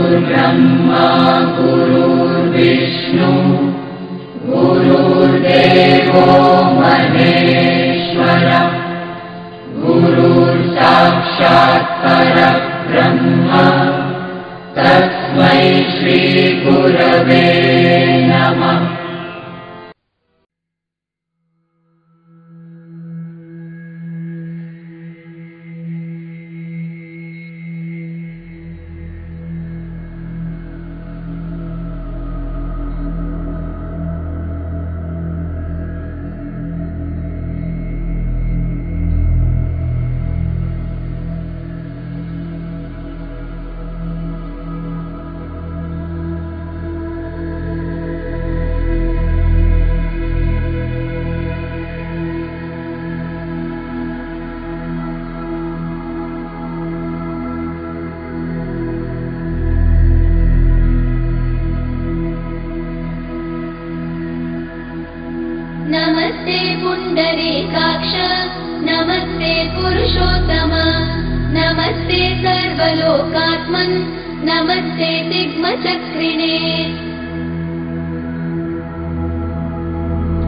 गुरुर्ब्रह्मा गुरुर्विष्णु गुरुर्देवो महेश्वरः गुरुर्साक्षात् परब्रह्म तस्मै श्री गुरवे नमः। नमस्ते पुण्डरीकाक्ष नमस्ते पुरुषोत्तम नमस्ते सर्वलोकात्मन् नमस्ते तिग्मचक्रिणे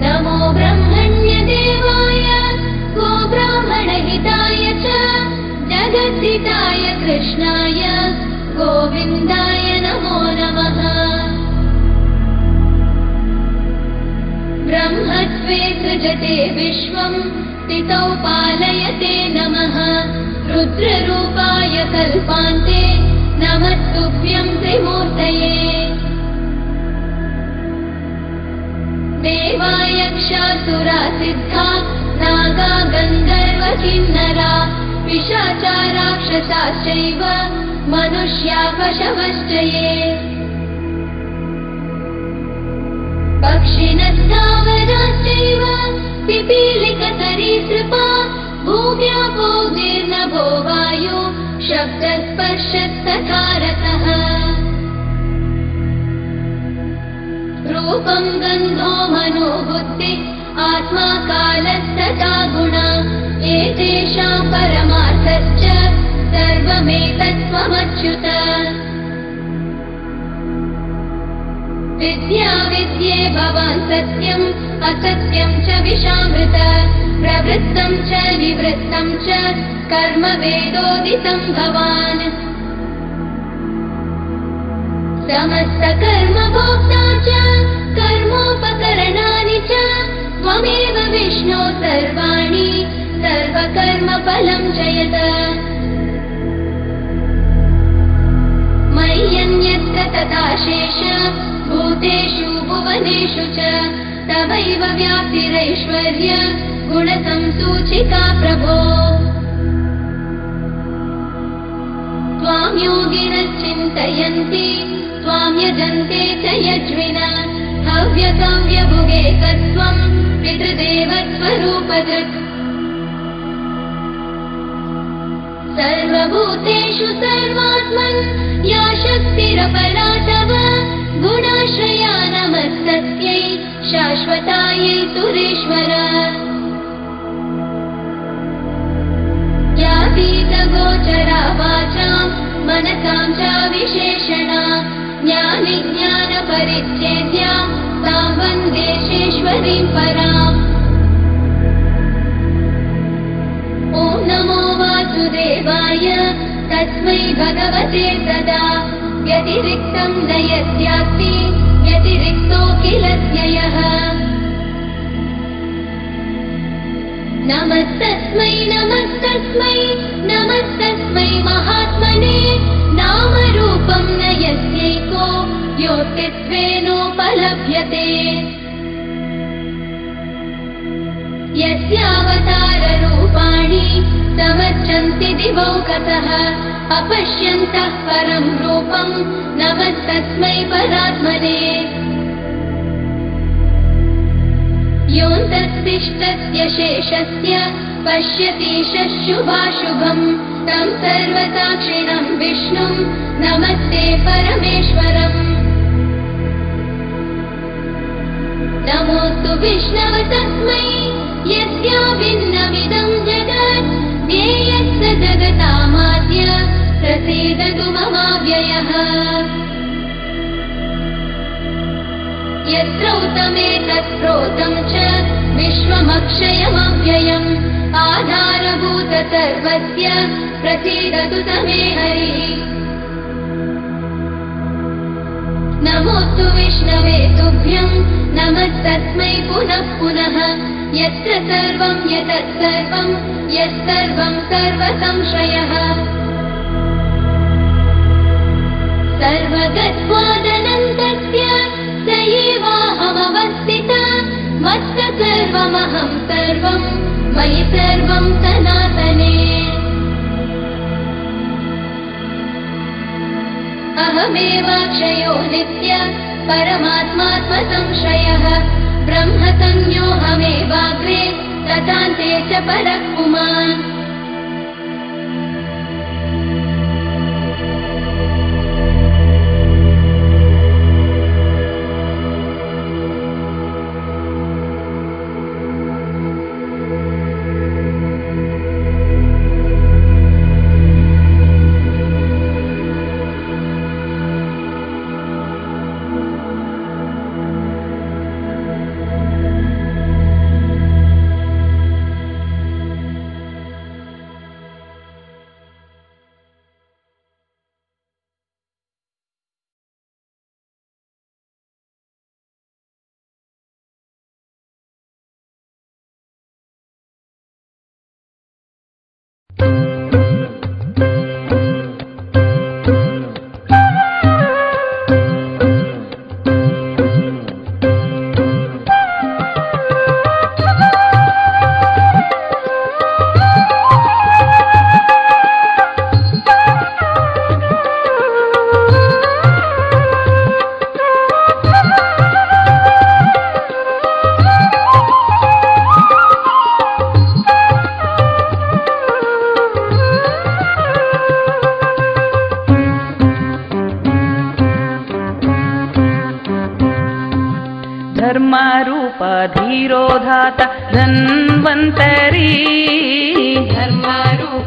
नमो ब्रह्मण्यदेवाय गोब्राह्मणहिताय च जगद्धिताय कृष्णाय गोविन्दाय नमो नमः। ब्रह्मत्वे सृजते विश्वं स्थितौ पालयते नमः। रुद्ररूपाय कल्पान्ते नमस्तुभ्यं त्रिमूर्तये। देवायक्षासुरा सिद्धा नागा गन्धर्व किन्नरा पिशाचा राक्षसाश्चैव मनुष्या पशवश्च ये। पक्षिणस्थावराश्चैव पिपीलिकसरीसृपा भूम्यापो निर्नभो वायु शब्दस्पर्शस्तथा रसः। रूपं गन्धो मनो बुद्धि आत्मा कालस्तथा गुण एतेषां परमार्थश्च सर्वमेतत्त्वमच्युत। विद्या विद्ये भवान् सत्यम् असत्यं च विषामृत प्रवृत्तं च निवृत्तं च कर्म वेदोदितं भवान्। समस्तकर्म भोक्ता च कर्मोपकरणानि च त्वमेव विष्णो सर्वाणि सर्वकर्मफलं च यत्। मय्यन्यत्र तथा शेष भूतेषु भुवनेषु च तवैव व्याप्तिरैश्वर्य गुणसंसूचिका प्रभो। त्वां योगिनश्चिन्तयन्ति त्वां यजन्ते च यज्विना हव्यकव्यभुगे तत्त्वं पितृदेवस्वरूपदृक्। सर्वभूतेषु सर्वात्मन् या शक्तिरपरा तव गुणाश्रया नमस्तस्यै शाश्वतायै सुरेश्वर। यातीतगोचरा वाचां मनसां च विशेषणा ज्ञानिज्ञानपरिच्छेद्यां तां वन्दे शेश्वरीं पराम्। ॐ नमो वासुदेवाय तस्मै भगवते सदा व्यतिरिक्तं न यस्यास्ति व्यतिरिक्तोऽखिलस्ययः। नमस्तस्मै नमस्तस्मै नमस्तस्मै महात्मने नामरूपं न यस्यैको योऽस्तित्वेनोपलभ्यते। यस्यावताररूपाणि समर्चन्ति दिवौकसः अपश्यन्तः परं रूपं नमस्तस्मै परात्मने। योऽन्तस्तिष्ठस्य शेषस्य पश्यतीशुभाशुभं तं सर्वसाक्षिणं विष्णुं नमस्ते परमेश्वरम्। नमोऽस्तु विष्णव तस्मै यस्याभिन्नमिदं जगत् ज्ञेयस्य जगतामाद्य प्रसीदतु ममाव्ययम्। व्ययः यत्रौतमेतत् प्रोतं च विश्वमक्षयमव्ययम् आधारभूत सर्वस्य प्रसीदतु तमे हरिः नमोऽस्तु विष्णवे तुभ्यं नमस्तस्मै पुनः पुनः यत्र सर्वं यतः सर्वं यत्सर्वं सर्वसंशयः सर्वगत्वादनन्तस्य स एवाहमवस्थिता मत्त सर्वमहं सर्वं मयि सर्वं सनातने अहमेवाक्षयो नित्य परमात्मात्मसंश्रयः ब्रह्मसंज्ञोऽहमेवाग्रे तथान्ते च परः पुमान् धर्मरूपधीरोधाता धन्वन्तरी धर्मरूपधीरोधाता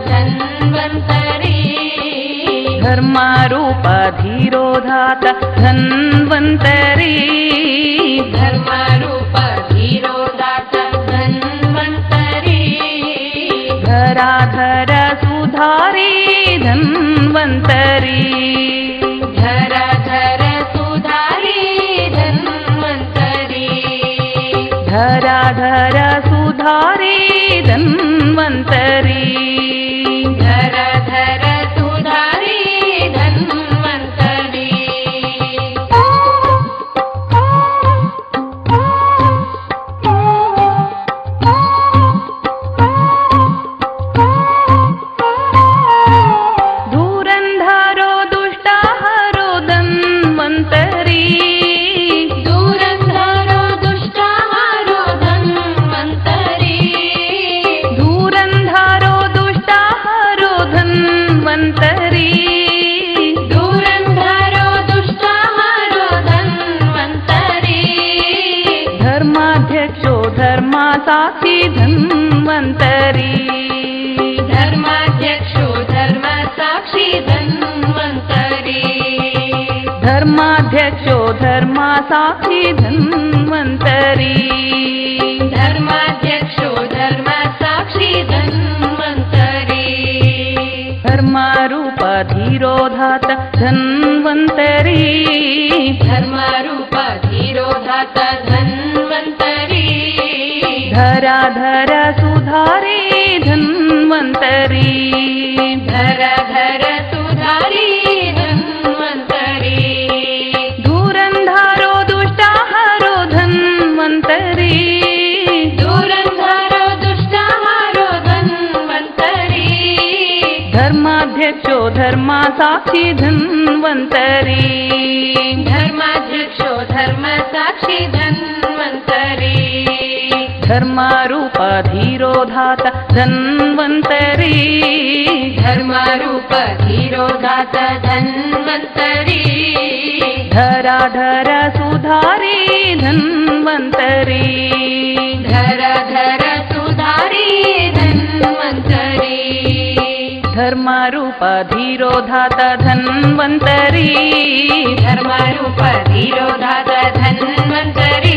धन्वन्तरी धर्मरूपधीरोधाता धन्वन्तरी धर्मरूपधीरोधाता धन्वन्तरी धराधर सुधारी धन्वन्तरी धराधर सुधारी धन्वन्तरी धराधर सुधारी धन्वन्तरी धराधर सुधारी धन्वन्तरी धूरन्धारो दुष्टाहरो धन्वन्तरी दूरन्धारो दुष्टाहारो धन्वन्तरी धूरन्धारो दुष्टाहरो धन्वन्तरी दूरन्धारो दुष्टाहारो धन्वन्तरी धर्माध्यक्षो धर्मासाक्षी धन्वन्तरी धर्माध्यक्षो धर्मसाक्षी धन्वन्तरी धर्माध्यक्षो धर्मासाक्षी धन्वन्तरी धर्माध्यक्षो धर्मसाक्षी धन्वन्तरी धर्मरूपधीरोधाता धन्वन्तरी धर्मरूपधीरोधाता धन्वन्तरी धराधर सुधारी धन्वन्तरी धराधर सुधारी धन्वन्तरी धूरन्धारो दुष्टाहरो धन्वन्तरी दूरन्धारो दुष्टाहारो धन्वन्तरी धर्माध्यक्षो धर्मासाक्षी धन्वन्तरी धर्माध्यक्षो धर्मसाक्षी धन्वन्तरी धर्मरूपधीरोधाता धन्वन्तरी धर्मरूपधीरोधाता धन्वन्तरी धराधर सुधारी धन्वन्तरी धराधर सुधारी धन्वन्तरी धर्मरूप धीरोधात धन्वन्तरी धर्मरूप धीरोधात धन्वन्तरी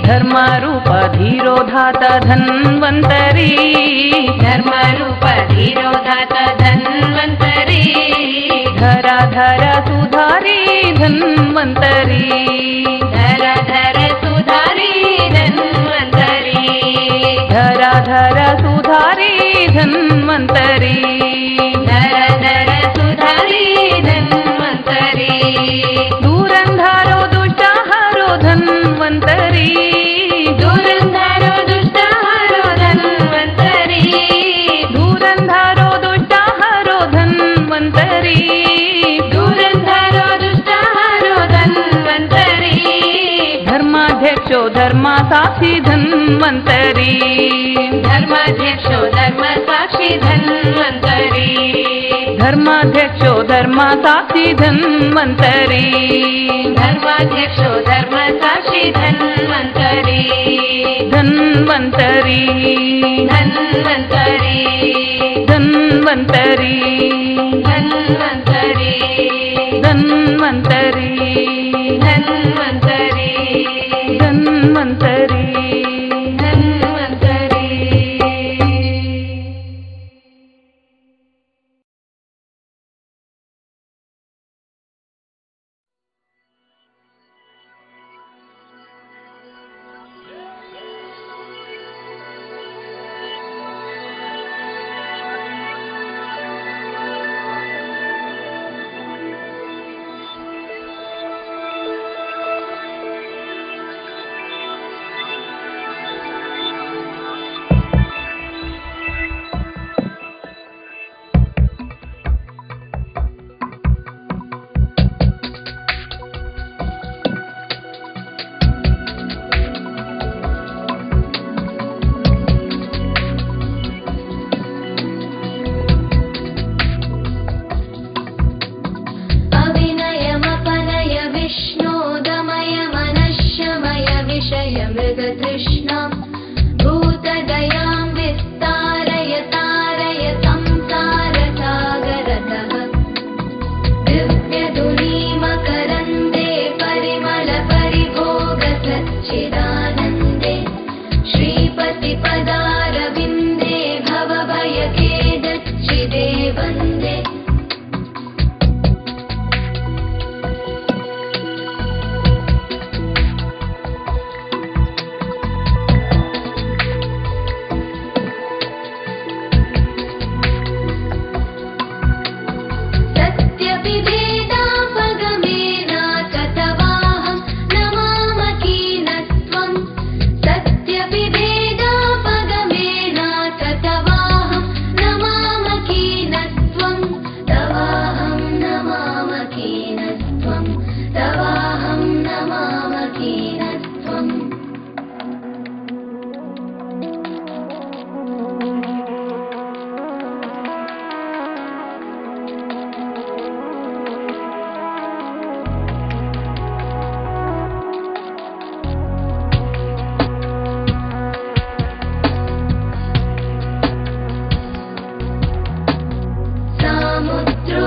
धर्मरूप धीरोधात धन्वन्तरी धर्मरूप धीरोधात धन्वन्तरी धरा धरा सुधारी धन्वन्तरी धरा धरा सुधारी धन्वन्तरी धरा धरा सुधारी धन्वन्तरी धरा धरा सुधारी धन्वन्तरी दूरन्धारो दुष्टाहारो धन्वन्तरी दूरन्धारो दुष्टाहारो धन्वन्तरी दूरन्धारो दुष्टाहारो धन्वन्तरी दूरन्धारो दुष्टाहारो धन्वन्तरी धर्माध्यक्षो धर्मासाक्षी धन्वन्तरी धर्माध्यक्षो धर्मसाक्षी धन्वन्तरी धर्माध्यक्षो धर्मासाक्षी धन्वन्तरी धर्माध्यक्षो धर्मसाक्षी धन्वन्तरी धन्वन्तरी धन्वन्तरी धन्वन्तरी धन्वन्तरी धन्वन्तरी धन्वन्तरी धन्वन्तरी धन्वन्तरी सामुद्रो